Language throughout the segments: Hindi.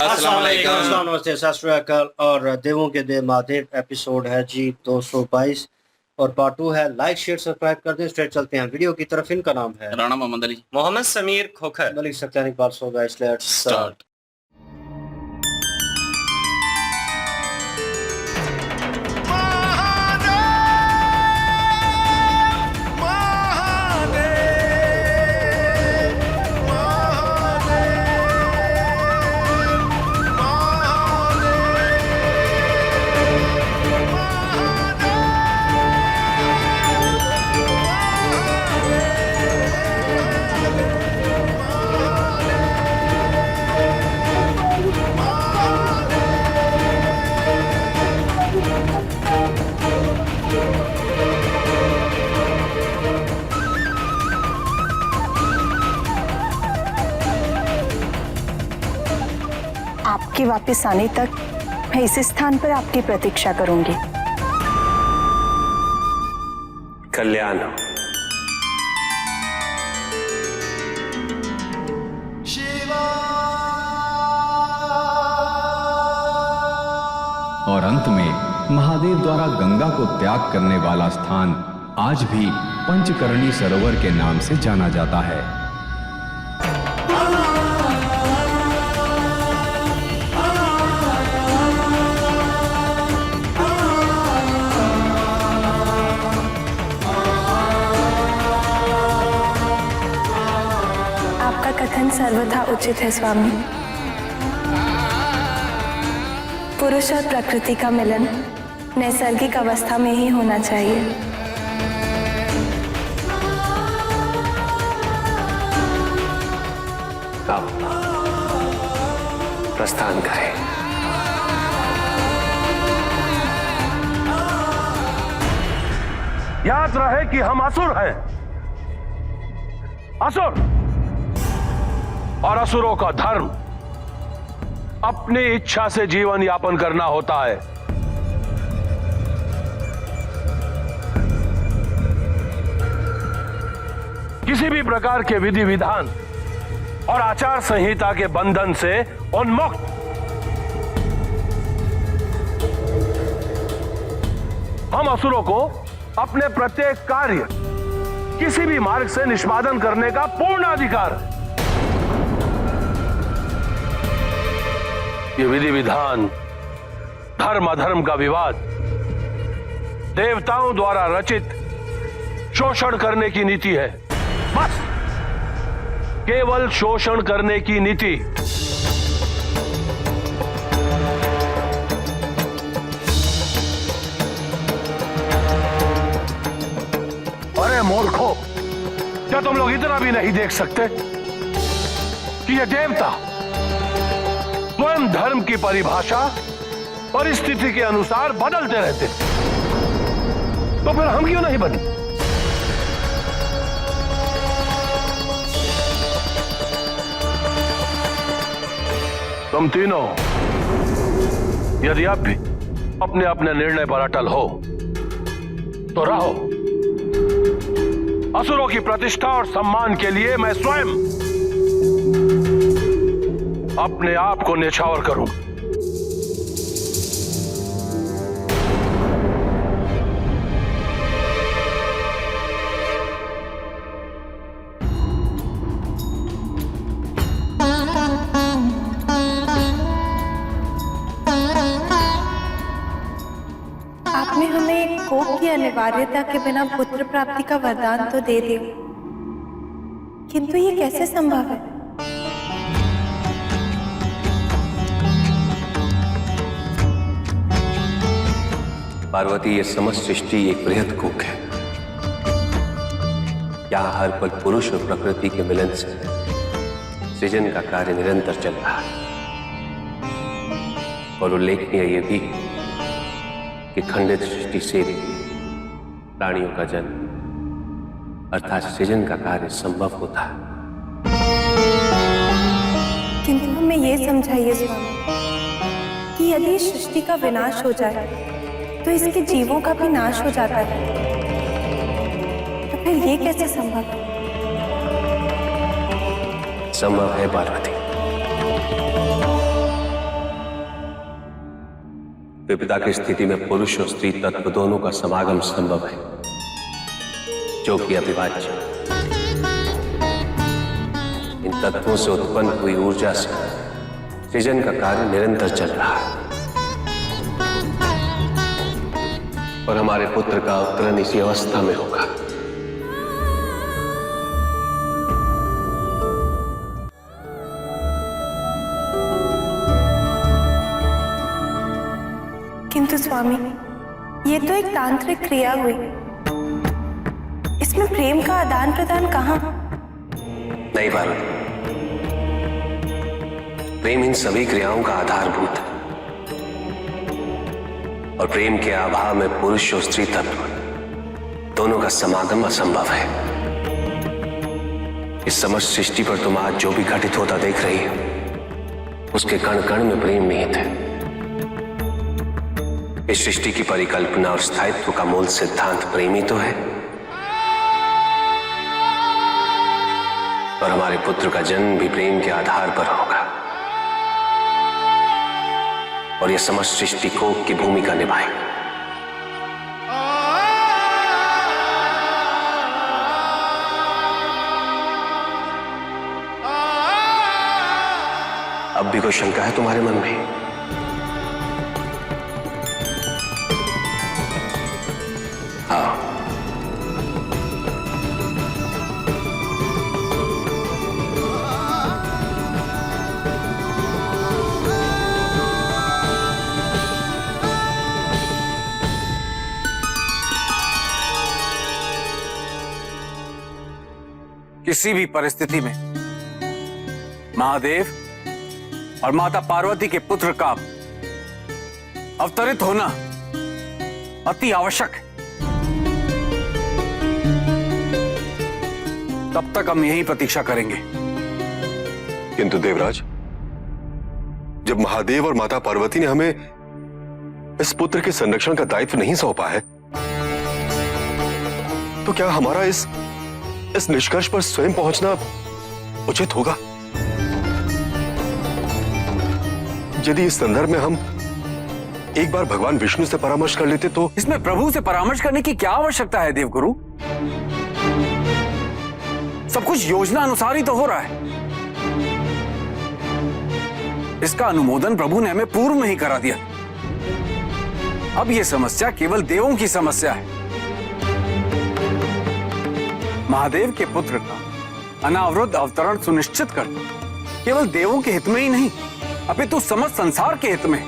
अस्सलाम वालेकुम। अस्सलाम, नमस्ते, सत श्री अकाल। और देवों के देव महादेव एपिसोड है जी 222 और पार्ट 2 है। लाइक शेयर सब्सक्राइब कर दें। स्ट्रेट चलते हैं वीडियो की तरफ। इनका नाम है राणा मोहम्मद अली, मोहम्मद समीर खोखर। मलिक सकता है Iqbal. So guys let's start. आपके वापस आने तक मैं इस स्थान पर आपकी प्रतीक्षा करूंगी। कल्याण। और अंत में महादेव द्वारा गंगा को त्याग करने वाला स्थान आज भी पंचकर्णी सरोवर के नाम से जाना जाता है। आपका कथन सर्वथा उचित है स्वामी। पुरुष और प्रकृति का मिलन नैसर्गिक अवस्था में ही होना चाहिए। अब प्रस्थान करें। याद रहे कि हम असुर हैं, असुर, और असुरों का धर्म अपनी इच्छा से जीवन यापन करना होता है। किसी भी प्रकार के विधि विधान और आचार संहिता के बंधन से उन्मुक्त। हम असुरों को अपने प्रत्येक कार्य किसी भी मार्ग से निष्पादन करने का पूर्ण अधिकार है। ये विधि विधान, धर्म अधर्म का विवाद, देवताओं द्वारा रचित शोषण करने की नीति है। बस केवल शोषण करने की नीति। अरे मूर्खों, क्या तुम लोग इतना भी नहीं देख सकते कि ये देवता स्वयं धर्म की परिभाषा परिस्थिति के अनुसार बदलते रहते? तो फिर हम क्यों नहीं बने? तुम तीनों यदि अब भी अपने अपने निर्णय पर अटल हो तो रहो। असुरों की प्रतिष्ठा और सम्मान के लिए मैं स्वयं अपने आप को न्यौछावर करूं। आपने हमें कोप की अनिवार्यता के बिना पुत्र प्राप्ति का वरदान तो दे दिया, किंतु ये कैसे संभव है? पार्वती, ये समस्त सृष्टि एक बृहद कूक है। यहाँ हर पल पुरुष और प्रकृति के मिलन से सृजन का कार्य निरंतर चल रहा है। और उल्लेखनीय ये भी कि खंडित सृष्टि से प्राणियों का जन्म अर्थात सृजन का कार्य संभव होता है। किंतु हमें ये समझाइए स्वामी कि यदि सृष्टि का विनाश हो जाए तो इसके जीवों का भी नाश हो जाता है, तो फिर ये कैसे संभव है? संभव है पार्वती। विपदा की स्थिति में पुरुष और स्त्री तत्व दोनों का समागम संभव है, जो कि अविभाज्य। इन तत्वों से उत्पन्न हुई ऊर्जा से सृजन का कार्य निरंतर चल रहा है और हमारे पुत्र का अवतरण इसी अवस्था में होगा। किंतु स्वामी, ये तो एक तांत्रिक क्रिया हुई, इसमें प्रेम का आदान प्रदान कहाँ? नहीं पार्वती, प्रेम इन सभी क्रियाओं का आधारभूत है और प्रेम के अभाव में पुरुष और स्त्री तत्व दोनों का समागम असंभव है। इस समस्त सृष्टि पर तुम आज जो भी घटित होता देख रही हो, उसके कण कण में प्रेम निहित है। इस सृष्टि की परिकल्पना और स्थायित्व का मूल सिद्धांत प्रेम ही तो है और हमारे पुत्र का जन्म भी प्रेम के आधार पर होगा और यह समस्त सृष्टि कोप की भूमिका निभाएगा। अब भी कोई शंका है तुम्हारे मन में? हाँ, किसी भी परिस्थिति में महादेव और माता पार्वती के पुत्र का अवतरित होना अति आवश्यक है। तब तक हम यही प्रतीक्षा करेंगे। किंतु देवराज, जब महादेव और माता पार्वती ने हमें इस पुत्र के संरक्षण का दायित्व नहीं सौंपा है, तो क्या हमारा इस निष्कर्ष पर स्वयं पहुंचना उचित होगा? यदि इस संदर्भ में हम एक बार भगवान विष्णु से परामर्श कर लेते तो। इसमें प्रभु से परामर्श करने की क्या आवश्यकता है देवगुरु? सब कुछ योजना अनुसार ही तो हो रहा है। इसका अनुमोदन प्रभु ने हमें पूर्व में ही करा दिया। अब यह समस्या केवल देवों की समस्या है। महादेव के पुत्र का अनावृत अवतरण सुनिश्चित कर केवल देवों के हित में ही नहीं, अपितु समस्त संसार के हित में।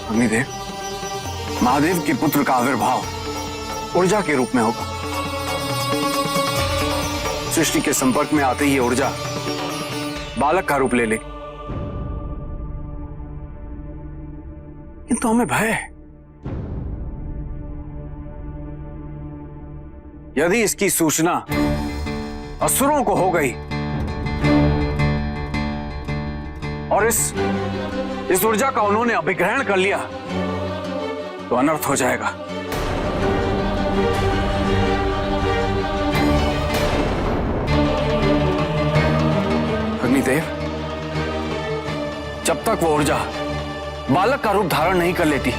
अग्निदेव, महादेव के पुत्र का आविर्भाव ऊर्जा के रूप में होगा। सृष्टि के संपर्क में आते ही ऊर्जा बालक का रूप ले लेगी। किंतु हमें भय है, यदि इसकी सूचना असुरों को हो गई और इस ऊर्जा का उन्होंने अभिग्रहण कर लिया तो अनर्थ हो जाएगा। अग्निदेव, जब तक वो ऊर्जा बालक का रूप धारण नहीं कर लेती,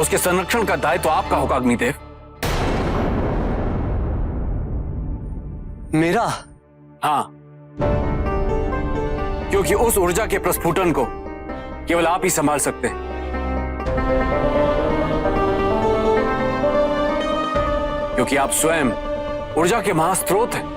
उसके संरक्षण का दायित्व आपका होगा अग्निदेव। मेरा? हाँ, क्योंकि उस ऊर्जा के प्रस्फुटन को केवल आप ही संभाल सकते हैं। क्योंकि आप स्वयं ऊर्जा के महास्त्रोत हैं।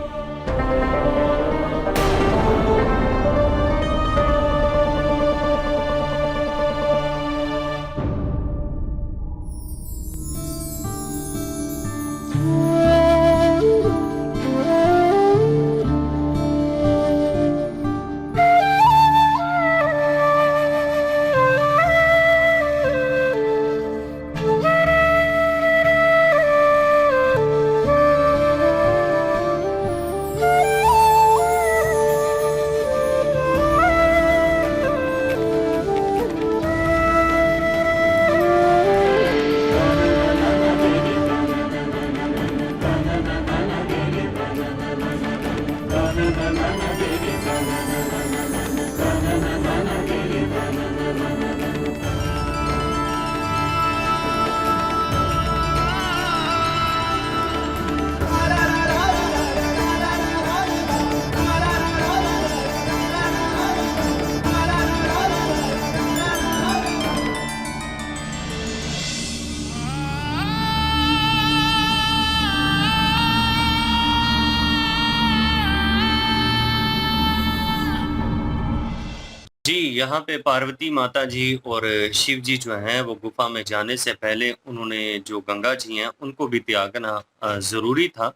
जी, यहाँ पे पार्वती माता जी और शिव जी जो हैं वो गुफ़ा में जाने से पहले उन्होंने जो गंगा जी हैं उनको भी त्यागना ज़रूरी था।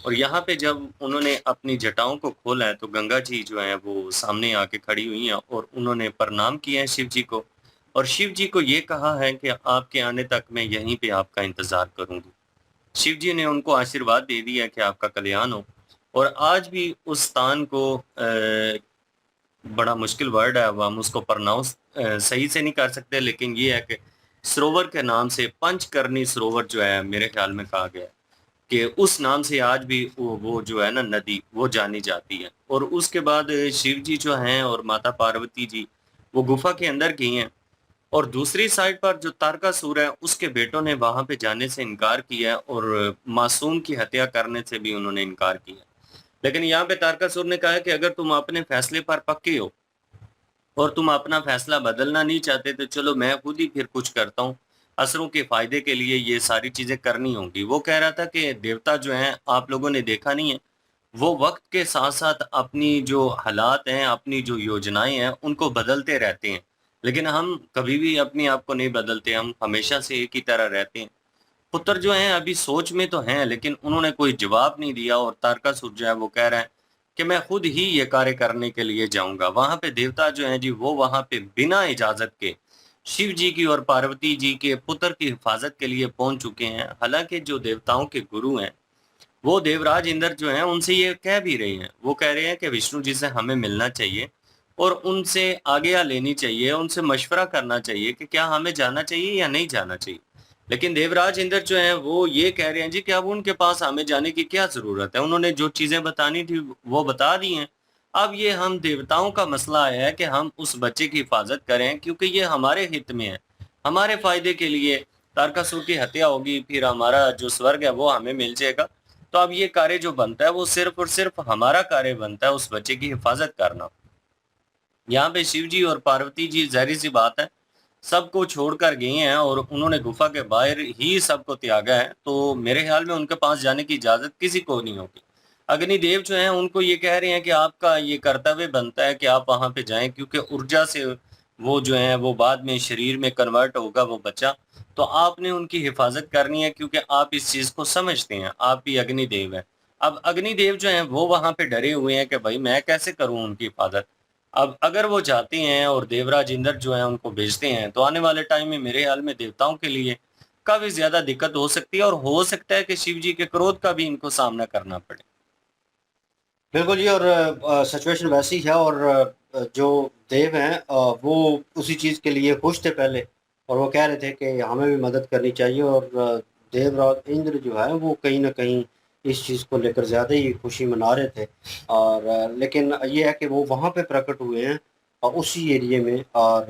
और यहाँ पे जब उन्होंने अपनी जटाओं को खोला है तो गंगा जी जो हैं वो सामने आके खड़ी हुई हैं और उन्होंने प्रणाम किया है शिव जी को। और शिव जी को ये कहा है कि आपके आने तक मैं यहीं पे आपका इंतज़ार करूँगी। शिव जी ने उनको आशीर्वाद दे दिया कि आपका कल्याण हो। और आज भी उस स्थान को बड़ा मुश्किल वर्ड है, अब हम उसको प्रोनाउंस सही से नहीं कर सकते, लेकिन ये है कि सरोवर के नाम से पंचकर्णी सरोवर जो है मेरे ख्याल में कहा गया है कि उस नाम से आज भी वो जो है ना नदी वो जानी जाती है। और उसके बाद शिव जी जो हैं और माता पार्वती जी वो गुफा के अंदर गई हैं। और दूसरी साइड पर जो तारकासुर है उसके बेटों ने वहां पे जाने से इनकार किया है और मासूम की हत्या करने से भी उन्होंने इनकार किया। लेकिन यहाँ पे तारकासुर ने कहा है कि अगर तुम अपने फैसले पर पक्के हो और तुम अपना फैसला बदलना नहीं चाहते तो चलो मैं खुद ही फिर कुछ करता हूँ। असुरों के फायदे के लिए ये सारी चीजें करनी होंगी। वो कह रहा था कि देवता जो हैं आप लोगों ने देखा नहीं है, वो वक्त के साथ साथ अपनी जो हालात हैं, अपनी जो योजनाएं हैं उनको बदलते रहते हैं, लेकिन हम कभी भी अपने आप को नहीं बदलते, हम हमेशा से एक ही तरह रहते हैं। पुत्र जो हैं अभी सोच में तो हैं लेकिन उन्होंने कोई जवाब नहीं दिया। और तारकासुर जो है वो कह रहा है कि मैं खुद ही ये कार्य करने के लिए जाऊंगा। वहां पे देवता जो हैं जी वो वहां पे बिना इजाजत के शिव जी की और पार्वती जी के पुत्र की हिफाजत के लिए पहुंच चुके हैं। हालांकि जो देवताओं के गुरु हैं वो देवराज इंद्र जो हैं उनसे ये कह भी रहे हैं, वो कह रहे हैं कि विष्णु जी से हमें मिलना चाहिए और उनसे आज्ञा लेनी चाहिए, उनसे मशवरा करना चाहिए कि क्या हमें जाना चाहिए या नहीं जाना चाहिए। लेकिन देवराज इंद्र जो हैं वो ये कह रहे हैं जी कि अब उनके पास हमें जाने की क्या ज़रूरत है, उन्होंने जो चीज़ें बतानी थी वो बता दी हैं। अब ये हम देवताओं का मसला है कि हम उस बच्चे की हिफाज़त करें क्योंकि ये हमारे हित में है, हमारे फ़ायदे के लिए तारकासुर की हत्या होगी, फिर हमारा जो स्वर्ग है वो हमें मिल जाएगा। तो अब ये कार्य जो बनता है वो सिर्फ़ और सिर्फ़ हमारा कार्य बनता है उस बच्चे की हिफाज़त करना। यहाँ पे शिव जी और पार्वती जी ज़ाहिर-सी बात है, सबको छोड़कर गए हैं और उन्होंने गुफ़ा के बाहर ही सबको त्यागा है, तो मेरे ख़्याल में उनके पास जाने की इजाज़त किसी को नहीं होगी। अग्निदेव जो हैं उनको ये कह रहे हैं कि आपका ये कर्तव्य बनता है कि आप वहाँ पे जाएँ क्योंकि ऊर्जा से वो जो है वो बाद में शरीर में कन्वर्ट होगा वो बच्चा, तो आपने उनकी हिफ़ाज़त करनी है क्योंकि आप इस चीज़ को समझते हैं, आप ही अग्निदेव हैं। अब अग्निदेव जो हैं वो वहाँ पे डरे हुए हैं कि भई मैं कैसे करूँ उनकी हिफ़ाज़त? अब अगर वो जाते हैं और देवराज इंद्र जो हैं उनको भेजते हैं, तो आने वाले टाइम में मेरे ख्याल में देवताओं के लिए काफ़ी ज़्यादा दिक्कत हो सकती है और हो सकता है कि शिव जी के क्रोध का भी इनको सामना करना पड़े। बिल्कुल जी। और सिचुएशन वैसी है। और जो देव हैं वो उसी चीज़ के लिए खुश थे पहले और वो कह रहे थे कि हमें भी मदद करनी चाहिए। और देवराज इंद्र जो है वो कहीं न कहीं इस चीज़ को लेकर ज़्यादा ही खुशी मना रहे थे। और लेकिन ये है कि वो वहाँ पे प्रकट हुए हैं उसी एरिये में। और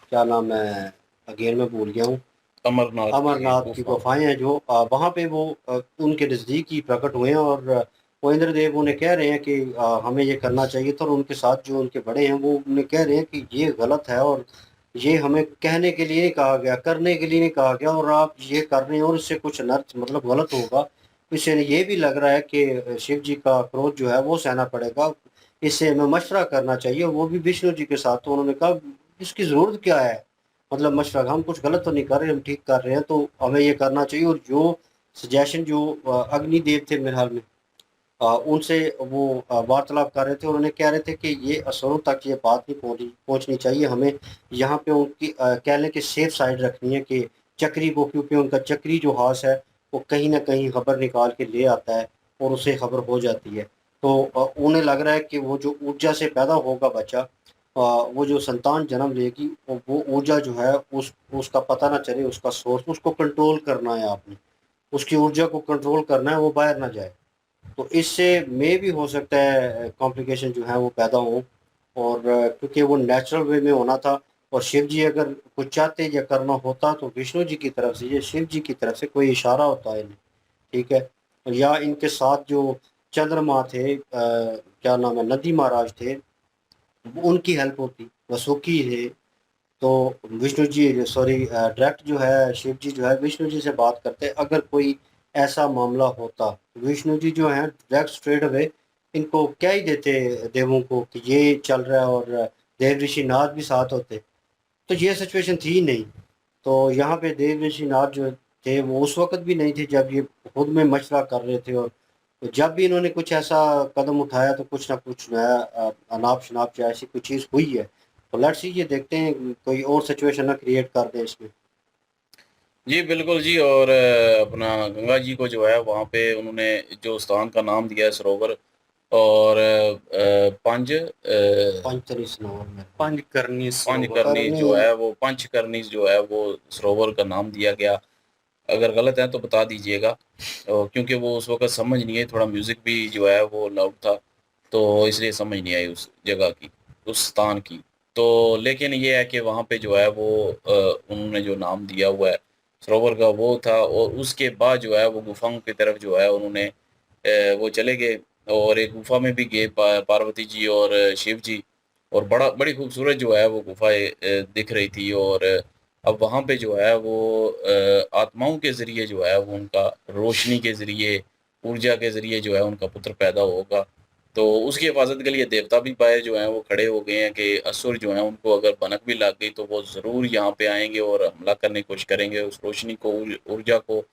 क्या नाम है, अगेन मैं भूल गया हूँ। अमरनाथ की गुफाएँ हैं जो वहाँ पे वो उनके नज़दीक ही प्रकट हुए हैं। और वो इंद्रदेव उन्हें कह रहे हैं कि हमें ये करना चाहिए था। और उनके साथ जो उनके बड़े हैं वो उन्हें कह रहे हैं कि ये गलत है और ये हमें कहने के लिए नहीं कहा गया, करने के लिए नहीं कहा गया और आप ये कर रहे हैं और इससे कुछ अनर्थ मतलब गलत होगा। इससे ये भी लग रहा है कि शिव जी का क्रोध जो है वो सहना पड़ेगा, इससे हमें मशवरा करना चाहिए, वो भी विष्णु जी के साथ। तो उन्होंने कहा इसकी ज़रूरत क्या है, मतलब मशवरा, हम कुछ गलत तो नहीं कर रहे, हम ठीक कर रहे हैं, तो हमें ये करना चाहिए। और जो सजेशन जो अग्निदेव थे मेरे ख्याल में उनसे वो वार्तालाप कर रहे थे। उन्होंने कह रहे थे कि ये असुरों तक ये बात नहीं पहुँचनी चाहिए, हमें यहाँ पे उनकी कह लें कि सेफ साइड रखनी है कि चक्री को, क्योंकि उनका चक्री जो हाथ है वो कहीं न कहीं खबर निकाल के ले आता है और उससे खबर हो जाती है। तो उन्हें लग रहा है कि वो जो ऊर्जा से पैदा होगा बच्चा, वो जो संतान जन्म लेगी वो ऊर्जा जो है उसका पता ना चले, उसका सोर्स, उसको कंट्रोल करना है आपने, उसकी ऊर्जा को कंट्रोल करना है, वो बाहर ना जाए। तो इससे में भी हो सकता है कॉम्प्लिकेशन जो है वो पैदा हो। और क्योंकि वो नेचुरल वे में होना था और शिव जी अगर कुछ चाहते या करना होता तो विष्णु जी की तरफ से या शिव जी की तरफ से कोई इशारा होता है इन्हें, ठीक है। या इनके साथ जो चंद्रमा थे, क्या नाम है, नंदी महाराज थे, उनकी हेल्प होती, वसुकी थे। तो विष्णु जी सॉरी डायरेक्ट जो है शिव जी जो है विष्णु जी से बात करते, अगर कोई ऐसा मामला होता। विष्णु जी जो हैं डायरेक्ट स्ट्रेट अवे इनको क्या ही देते देवों को कि ये चल रहा है और देव ऋषि नाथ भी साथ होते, तो ये सिचुएशन थी नहीं। तो यहाँ पे देव ऋषि नाथ जो थे वो उस वक्त भी नहीं थे जब ये खुद में मशवरा कर रहे थे, और तो जब भी इन्होंने कुछ ऐसा कदम उठाया तो कुछ ना कुछ नया अनाप शनाप जो ऐसी कोई चीज़ हुई है। तो लेट्स सी, ये देखते हैं कोई और सिचुएशन ना क्रिएट कर दे इसमें। जी बिल्कुल जी। और अपना गंगा जी को जो है वहाँ पे उन्होंने जो स्थान का नाम दिया है सरोवर, और पंचतरी सरोवर में पंचकर्णी पंचकर्णी जो है वो पंचकर्णी जो है वो सरोवर का नाम दिया गया। अगर गलत है तो बता दीजिएगा, और क्योंकि वो उस वक्त समझ नहीं आई, थोड़ा म्यूज़िक भी जो है वो लाउड था तो इसलिए समझ नहीं आई उस जगह की, उस स्थान की। तो लेकिन ये है कि वहाँ पे जो है वो उन्होंने जो नाम दिया हुआ है सरोवर का वो था, और उसके बाद जो है वो गुफाओं की तरफ जो है उन्होंने वो चले गए, और एक गुफा में भी गए पार्वती जी और शिव जी, और बड़ी खूबसूरत जो है वो गुफाएं दिख रही थी। और अब वहाँ पे जो है वो आत्माओं के ज़रिए जो है वो उनका रोशनी के ज़रिए, ऊर्जा के ज़रिए जो है उनका पुत्र पैदा होगा। तो उसकी हिफाजत के लिए देवता भी बाहर जो हैं वो खड़े हो गए हैं कि असुर जो हैं उनको अगर भनक भी लग गई तो वो ज़रूर यहाँ पे आएंगे और हमला करने की कोशिश करेंगे, उस रोशनी को, ऊर्जा को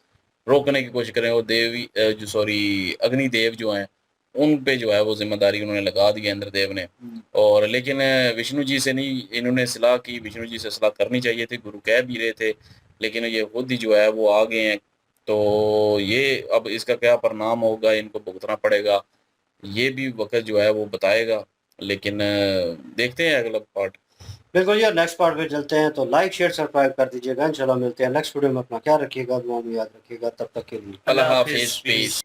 रोकने की कोशिश करेंगे। और देवी अग्निदेव जो हैं उन पे जो है वो जिम्मेदारी उन्होंने लगा दी है इंद्रदेव ने। और लेकिन विष्णु जी से नहीं, इन्होंने सलाह की, विष्णु जी से सलाह करनी चाहिए थी, गुरु कह भी रहे थे, लेकिन ये खुद ही जो है वो आ गए हैं। तो ये अब इसका क्या परिणाम होगा, इनको भुगतना पड़ेगा, ये भी वक्त जो है वो बताएगा। लेकिन देखते हैं अगला पार्ट। बिल्कुल यार, नेक्स्ट पार्ट पे चलते हैं। तो लाइक शेयर सब्सक्राइब कर दीजिएगा। इंशाल्लाह मिलते हैं नेक्स्ट वीडियो में। अपना ख्याल रखिएगा, दुआ में याद रखिएगा। तब तक के लिए अल्लाह हाफिज़, पीस।